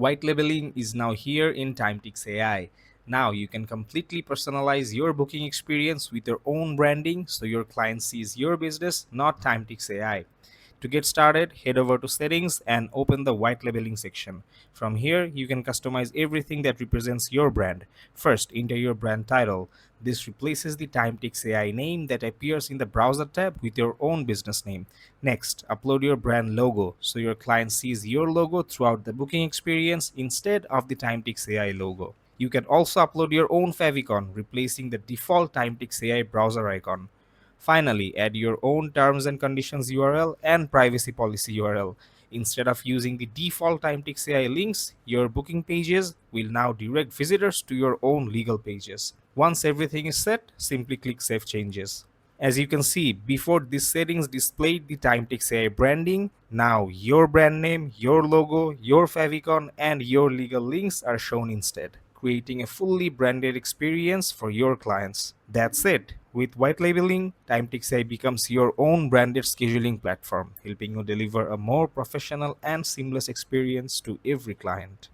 White labeling is now here in Timetics AI. Now you can completely personalize your booking experience with your own branding so your client sees your business, not Timetics AI. To get started, head over to settings and open the white labeling section. From here, you can customize everything that represents your brand. First, enter your brand title. This replaces the Timetics AI name that appears in the browser tab with your own business name. Next, upload your brand logo so your client sees your logo throughout the booking experience instead of the Timetics AI logo. You can also upload your own favicon, replacing the default Timetics AI browser icon. Finally, add your own terms and conditions URL and privacy policy URL. Instead of using the default Timetics AI links, your booking pages will now direct visitors to your own legal pages. Once everything is set, simply click Save Changes. As you can see, before these settings displayed the Timetics AI branding, now your brand name, your logo, your favicon, and your legal links are shown instead, creating a fully branded experience for your clients. That's it. With white labeling, Timetics AI becomes your own branded scheduling platform, helping you deliver a more professional and seamless experience to every client.